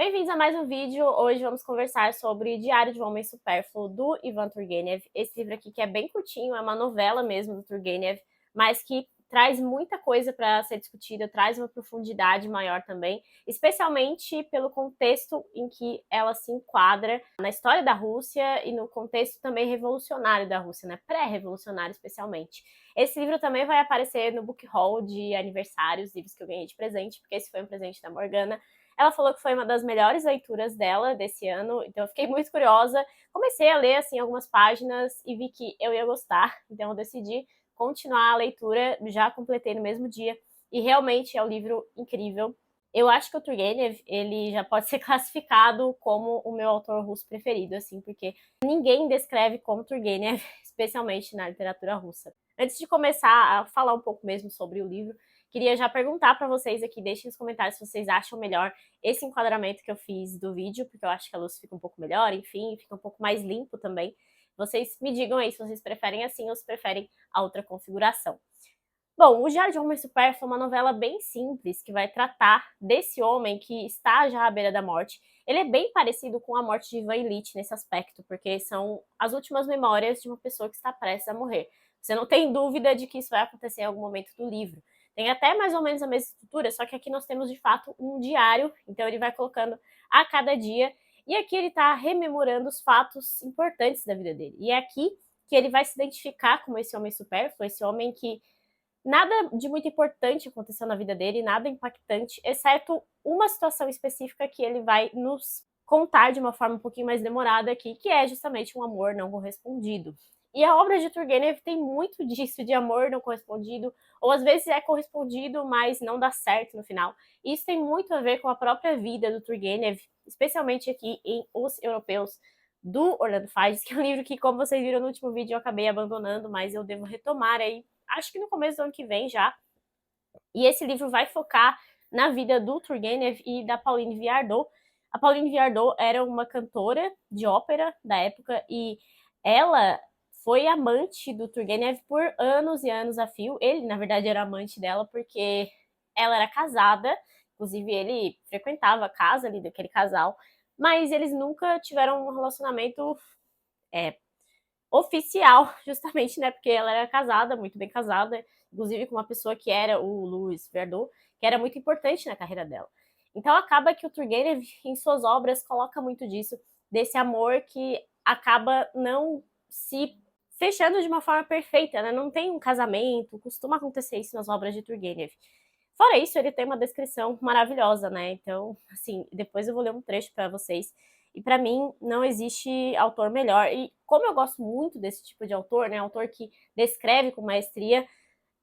Bem-vindos a mais um vídeo. Hoje vamos conversar sobre Diário de um Homem Supérfluo, do Ivan Turgenev. Esse livro aqui que é bem curtinho, é uma novela mesmo do Turgenev, mas que traz muita coisa para ser discutida, traz uma profundidade maior também, especialmente pelo contexto em que ela se enquadra na história da Rússia e no contexto também revolucionário da Rússia, né? Pré-revolucionário especialmente. Esse livro também vai aparecer no book haul de aniversários, livros que eu ganhei de presente, porque esse foi um presente da Morgana. Ela falou que foi uma das melhores leituras dela desse ano, então eu fiquei muito curiosa. Comecei a ler assim algumas páginas e vi que eu ia gostar, então eu decidi continuar a leitura, já completei no mesmo dia, e realmente é um livro incrível. Eu acho que o Turgenev, ele já pode ser classificado como o meu autor russo preferido, assim, porque ninguém descreve como Turgenev, especialmente na literatura russa. Antes de começar a falar um pouco mesmo sobre o livro, queria já perguntar para vocês aqui, deixem nos comentários se vocês acham melhor esse enquadramento que eu fiz do vídeo, porque eu acho que a luz fica um pouco melhor, enfim, fica um pouco mais limpo também. Vocês me digam aí se vocês preferem assim ou se preferem a outra configuração. Bom, O Diário de um Homem Supérfluo é uma novela bem simples que vai tratar desse homem que está já à beira da morte. Ele é bem parecido com a morte de Ivan Ilitch nesse aspecto, porque são as últimas memórias de uma pessoa que está prestes a morrer. Você não tem dúvida de que isso vai acontecer em algum momento do livro. Tem até mais ou menos a mesma estrutura, só que aqui nós temos de fato um diário, então ele vai colocando a cada dia, e aqui ele está rememorando os fatos importantes da vida dele. E é aqui que ele vai se identificar como esse homem supérfluo, esse homem que nada de muito importante aconteceu na vida dele, nada impactante, exceto uma situação específica que ele vai nos contar de uma forma um pouquinho mais demorada aqui, que é justamente um amor não correspondido. E a obra de Turgenev tem muito disso, de amor não correspondido, ou às vezes é correspondido, mas não dá certo no final. E isso tem muito a ver com a própria vida do Turgenev, especialmente aqui em Os Europeus, do Orlando Figes, que é um livro que, como vocês viram no último vídeo, eu acabei abandonando, mas eu devo retomar aí, acho que no começo do ano que vem já. E esse livro vai focar na vida do Turgenev e da Pauline Viardot. A Pauline Viardot era uma cantora de ópera da época e ela foi amante do Turgenev por anos e anos a fio. Ele, na verdade, era amante dela porque ela era casada, inclusive ele frequentava a casa ali daquele casal, mas eles nunca tiveram um relacionamento oficial, justamente, né, porque ela era casada, muito bem casada, inclusive com uma pessoa que era o Louis Verdot, que era muito importante na carreira dela. Então acaba que o Turgenev, em suas obras, coloca muito disso, desse amor que acaba não se fechando de uma forma perfeita, né? Não tem um casamento, costuma acontecer isso nas obras de Turgenev. Fora isso, ele tem uma descrição maravilhosa, né? Então, assim, depois eu vou ler um trecho para vocês. E para mim, não existe autor melhor. E como eu gosto muito desse tipo de autor, né? Autor que descreve com maestria,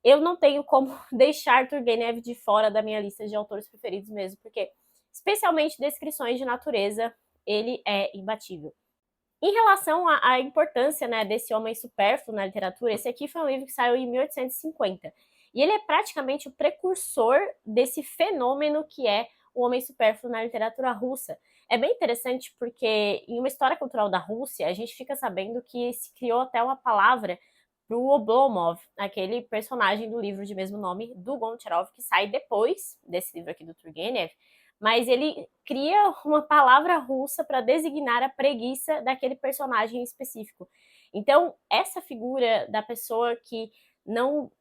eu não tenho como deixar Turgenev de fora da minha lista de autores preferidos mesmo, porque, especialmente descrições de natureza, ele é imbatível. Em relação à importância, né, desse homem supérfluo na literatura, esse aqui foi um livro que saiu em 1850. E ele é praticamente o precursor desse fenômeno que é o homem supérfluo na literatura russa. É bem interessante porque em uma história cultural da Rússia, a gente fica sabendo que se criou até uma palavra para o Oblomov, aquele personagem do livro de mesmo nome, do Goncharov, que sai depois desse livro aqui do Turgenev, mas ele cria uma palavra russa para designar a preguiça daquele personagem específico. Então, essa figura da pessoa que não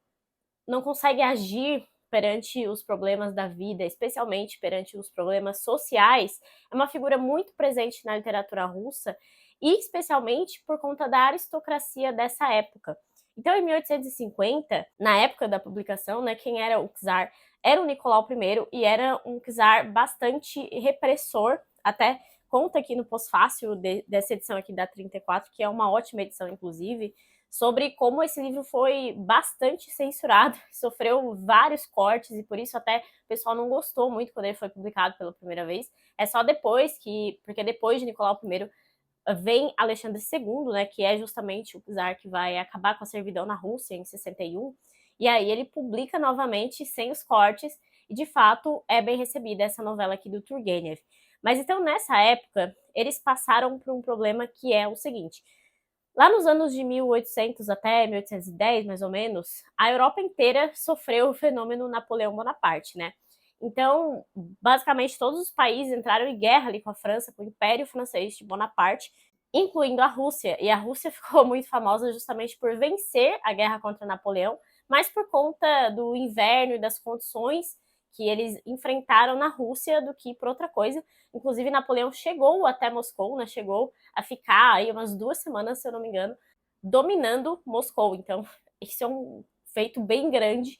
consegue agir perante os problemas da vida, especialmente perante os problemas sociais, é uma figura muito presente na literatura russa, e especialmente por conta da aristocracia dessa época. Então, em 1850, na época da publicação, né, quem era o czar era o Nicolau I, e era um czar bastante repressor, até conta aqui no pós-fácil dessa edição aqui da 34, que é uma ótima edição, inclusive, sobre como esse livro foi bastante censurado, sofreu vários cortes e por isso até o pessoal não gostou muito quando ele foi publicado pela primeira vez. É só depois porque depois de Nicolau I vem Alexandre II, né, que é justamente o czar que vai acabar com a servidão na Rússia em 61, e aí ele publica novamente sem os cortes, e de fato é bem recebida essa novela aqui do Turgenev. Mas então nessa época, eles passaram por um problema que é o seguinte: lá nos anos de 1800 até 1810, mais ou menos, a Europa inteira sofreu o fenômeno Napoleão Bonaparte, né? Então, basicamente, todos os países entraram em guerra ali com a França, com o Império Francês de Bonaparte, incluindo a Rússia. E a Rússia ficou muito famosa justamente por vencer a guerra contra Napoleão, mas por conta do inverno e das condições que eles enfrentaram na Rússia do que por outra coisa. Inclusive, Napoleão chegou até Moscou, né? Chegou a ficar aí umas 2 semanas, se eu não me engano, dominando Moscou. Então, isso é um feito bem grande.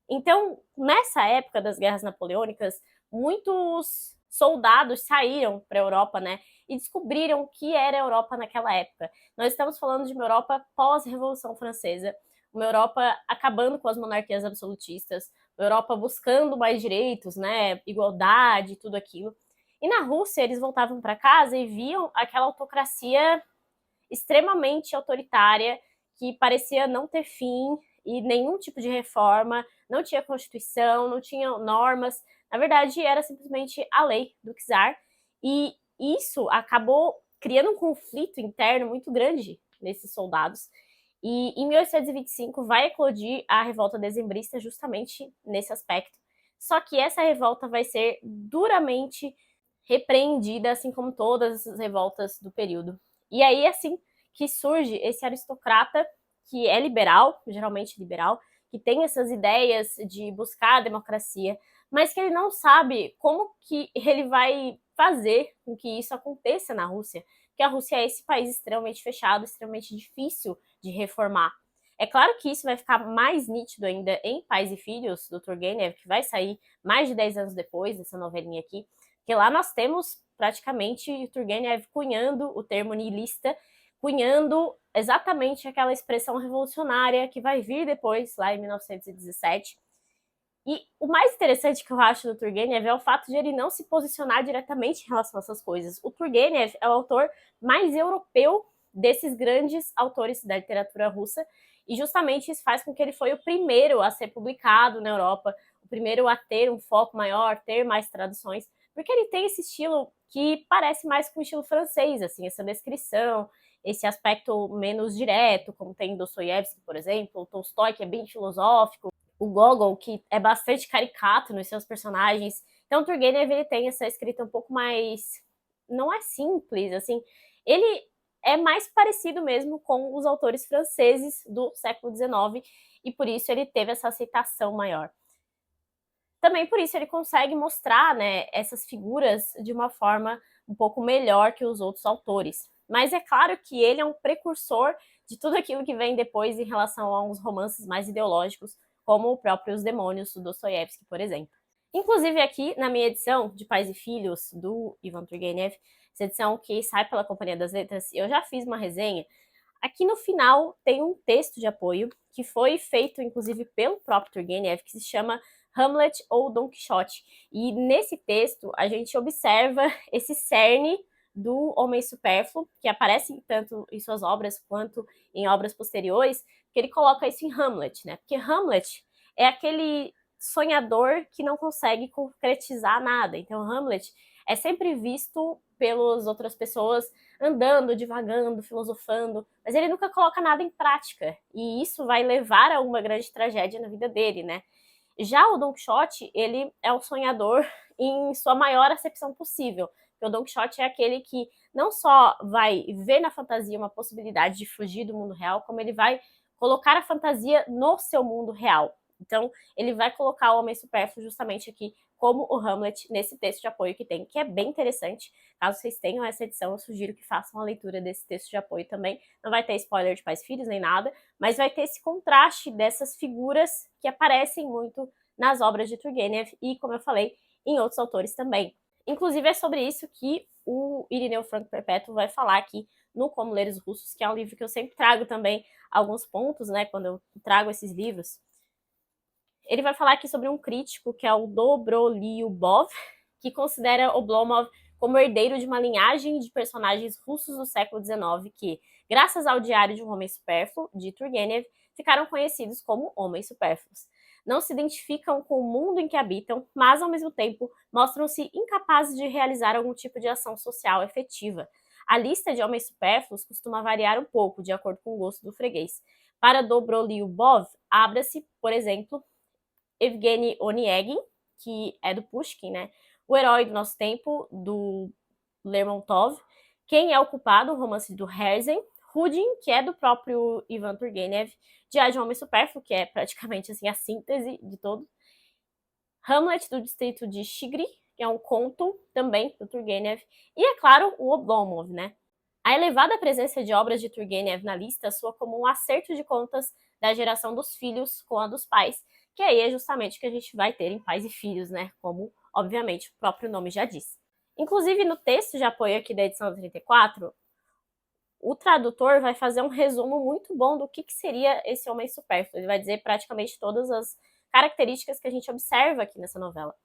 Então, nessa época das guerras napoleônicas, muitos soldados saíram para a Europa, né? E descobriram o que era a Europa naquela época. Nós estamos falando de uma Europa pós-Revolução Francesa, uma Europa acabando com as monarquias absolutistas, uma Europa buscando mais direitos, né? Igualdade, tudo aquilo. E na Rússia, eles voltavam para casa e viam aquela autocracia extremamente autoritária que parecia não ter fim e nenhum tipo de reforma, não tinha constituição, não tinha normas. Na verdade, era simplesmente a lei do czar. E isso acabou criando um conflito interno muito grande nesses soldados. E em 1825 vai eclodir a revolta dezembrista justamente nesse aspecto. Só que essa revolta vai ser duramente repreendida, assim como todas as revoltas do período. E aí, assim, que surge esse aristocrata que é liberal, geralmente liberal, que tem essas ideias de buscar a democracia, mas que ele não sabe como que ele vai fazer com que isso aconteça na Rússia, porque a Rússia é esse país extremamente fechado, extremamente difícil de reformar. É claro que isso vai ficar mais nítido ainda em Pais e Filhos, do Turgenev, que vai sair mais de 10 anos depois dessa novelinha aqui, que lá nós temos praticamente o Turgenev cunhando o termo niilista, cunhando exatamente aquela expressão revolucionária que vai vir depois, lá em 1917. E o mais interessante que eu acho do Turgenev é o fato de ele não se posicionar diretamente em relação a essas coisas. O Turgenev é o autor mais europeu desses grandes autores da literatura russa, e justamente isso faz com que ele foi o primeiro a ser publicado na Europa, o primeiro a ter um foco maior, ter mais traduções, porque ele tem esse estilo que parece mais com o estilo francês, assim, essa descrição, esse aspecto menos direto, como tem Dostoiévski, por exemplo, o Tolstói, que é bem filosófico, o Gogol, que é bastante caricato nos seus personagens. Então, o Turgenev, ele tem essa escrita um pouco mais... não é simples, assim. Ele é mais parecido mesmo com os autores franceses do século XIX, e por isso ele teve essa aceitação maior. Também por isso ele consegue mostrar, né, essas figuras de uma forma um pouco melhor que os outros autores. Mas é claro que ele é um precursor de tudo aquilo que vem depois em relação a uns romances mais ideológicos, como o próprio Os Demônios, do Dostoiévski, por exemplo. Inclusive aqui na minha edição de Pais e Filhos, do Ivan Turgenev, essa edição que sai pela Companhia das Letras, eu já fiz uma resenha. Aqui no final tem um texto de apoio que foi feito, inclusive, pelo próprio Turgenev, que se chama Hamlet ou Dom Quixote. E nesse texto a gente observa esse cerne do homem supérfluo, que aparece tanto em suas obras quanto em obras posteriores, que ele coloca isso em Hamlet, né? Porque Hamlet é aquele sonhador que não consegue concretizar nada. Então Hamlet é sempre visto pelas outras pessoas andando, divagando, filosofando, mas ele nunca coloca nada em prática. E isso vai levar a uma grande tragédia na vida dele, né? Já o Don Quixote, ele é o sonhador em sua maior acepção possível. Porque o Don Quixote é aquele que não só vai ver na fantasia uma possibilidade de fugir do mundo real, como ele vai colocar a fantasia no seu mundo real. Então, ele vai colocar o homem supérfluo justamente aqui como o Hamlet nesse texto de apoio que tem, que é bem interessante. Caso vocês tenham essa edição, eu sugiro que façam a leitura desse texto de apoio também. Não vai ter spoiler de Pais e Filhos nem nada, mas vai ter esse contraste dessas figuras que aparecem muito nas obras de Turgenev e, como eu falei, em outros autores também. Inclusive, é sobre isso que o Irineu Franco Perpétuo vai falar aqui no Como Ler os Russos, que é um livro que eu sempre trago também alguns pontos, né, quando eu trago esses livros. Ele vai falar aqui sobre um crítico, que é o Dobroliubov, que considera Oblomov como herdeiro de uma linhagem de personagens russos do século XIX que, graças ao Diário de um Homem Supérfluo, de Turgenev, ficaram conhecidos como homens supérfluos. Não se identificam com o mundo em que habitam, mas, ao mesmo tempo, mostram-se incapazes de realizar algum tipo de ação social efetiva. A lista de homens supérfluos costuma variar um pouco, de acordo com o gosto do freguês. Para Dobroliubov, abra-se, por exemplo, Evgeny Onegin, que é do Pushkin, né? O Herói do Nosso Tempo, do Lermontov, Quem é o Culpado, o romance do Herzen, Rudin, que é do próprio Ivan Turgenev, Diário de um Homem Supérfluo, que é praticamente assim a síntese de todo, Hamlet, do distrito de Shigri, que é um conto também do Turgenev, e, é claro, o Oblomov, né? A elevada presença de obras de Turgenev na lista soa como um acerto de contas da geração dos filhos com a dos pais, que aí é justamente o que a gente vai ter em Pais e Filhos, né? Como, obviamente, o próprio nome já diz. Inclusive, no texto de apoio aqui da edição 34, o tradutor vai fazer um resumo muito bom do que seria esse homem supérfluo. Ele vai dizer praticamente todas as características que a gente observa aqui nessa novela.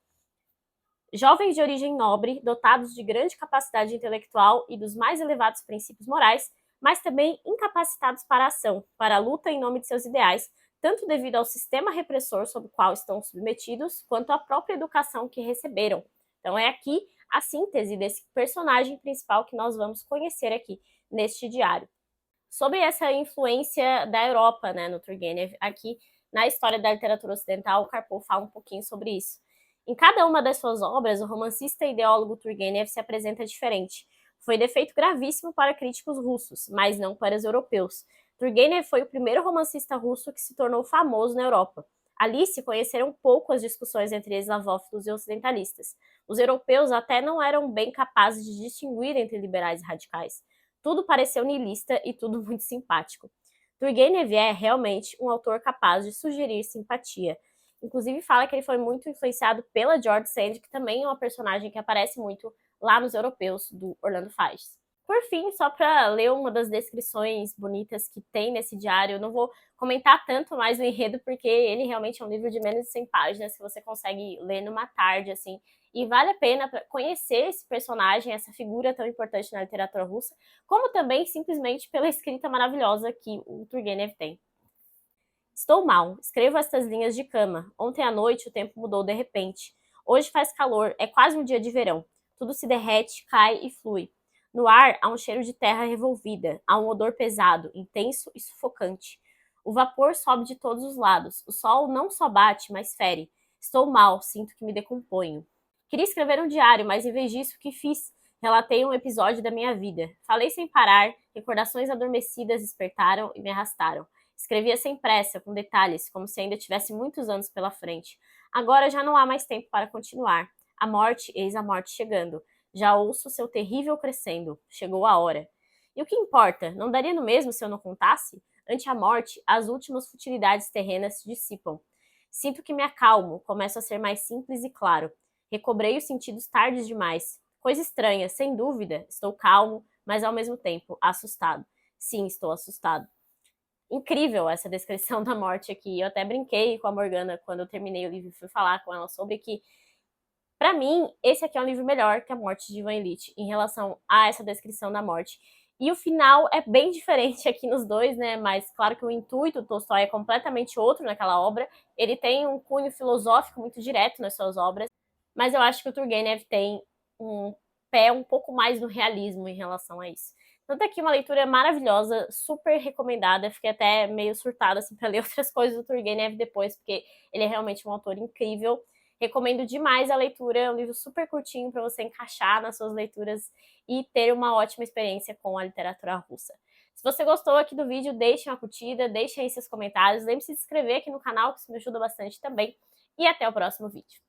Jovens de origem nobre, dotados de grande capacidade intelectual e dos mais elevados princípios morais, mas também incapacitados para a ação, para a luta em nome de seus ideais, tanto devido ao sistema repressor sob o qual estão submetidos, quanto à própria educação que receberam. Então é aqui a síntese desse personagem principal que nós vamos conhecer aqui neste diário. Sobre essa influência da Europa, né, no Turgenev, aqui na história da literatura ocidental, o Karpov fala um pouquinho sobre isso. Em cada uma das suas obras, o romancista e ideólogo Turgenev se apresenta diferente. Foi defeito gravíssimo para críticos russos, mas não para os europeus. Turgenev foi o primeiro romancista russo que se tornou famoso na Europa. Ali se conheceram pouco as discussões entre eslavófilos e ocidentalistas. Os europeus até não eram bem capazes de distinguir entre liberais e radicais. Tudo pareceu niilista e tudo muito simpático. Turgenev é realmente um autor capaz de sugerir simpatia. Inclusive fala que ele foi muito influenciado pela George Sand, que também é uma personagem que aparece muito lá nos Europeus, do Orlando Figes. Por fim, só para ler uma das descrições bonitas que tem nesse diário, eu não vou comentar tanto mais o enredo, porque ele realmente é um livro de menos de 100 páginas, que você consegue ler numa tarde, assim, e vale a pena conhecer esse personagem, essa figura tão importante na literatura russa, como também simplesmente pela escrita maravilhosa que o Turgenev tem. Estou mal, escrevo estas linhas de cama. Ontem à noite o tempo mudou de repente. Hoje faz calor, é quase um dia de verão. Tudo se derrete, cai e flui. No ar há um cheiro de terra revolvida, há um odor pesado, intenso e sufocante. O vapor sobe de todos os lados. O sol não só bate, mas fere. Estou mal, sinto que me decomponho. Queria escrever um diário, mas em vez disso, o que fiz? Relatei um episódio da minha vida. Falei sem parar, recordações adormecidas despertaram e me arrastaram. Escrevia sem pressa, com detalhes, como se ainda tivesse muitos anos pela frente. Agora já não há mais tempo para continuar. A morte, eis a morte chegando. Já ouço seu terrível crescendo. Chegou a hora. E o que importa? Não daria no mesmo se eu não contasse? Ante a morte, as últimas futilidades terrenas se dissipam. Sinto que me acalmo, começo a ser mais simples e claro. Recobrei os sentidos tardes demais. Coisa estranha, sem dúvida. Estou calmo, mas ao mesmo tempo assustado. Sim, estou assustado. Incrível essa descrição da morte aqui. Eu até brinquei com a Morgana quando eu terminei o livro e fui falar com ela sobre que, pra mim, esse aqui é um livro melhor que A Morte de Ivan Ilitch em relação a essa descrição da morte. E o final é bem diferente aqui nos dois, né? Mas claro que o intuito do Tolstói é completamente outro naquela obra. Ele tem um cunho filosófico muito direto nas suas obras, mas eu acho que o Turgenev tem um pé um pouco mais no realismo em relação a isso. Então tá aqui uma leitura maravilhosa, super recomendada. Fiquei até meio surtada assim, para ler outras coisas do Turgenev depois, porque ele é realmente um autor incrível. Recomendo demais a leitura, é um livro super curtinho para você encaixar nas suas leituras e ter uma ótima experiência com a literatura russa. Se você gostou aqui do vídeo, deixe uma curtida, deixe aí seus comentários, lembre-se de se inscrever aqui no canal, que isso me ajuda bastante também. E até o próximo vídeo.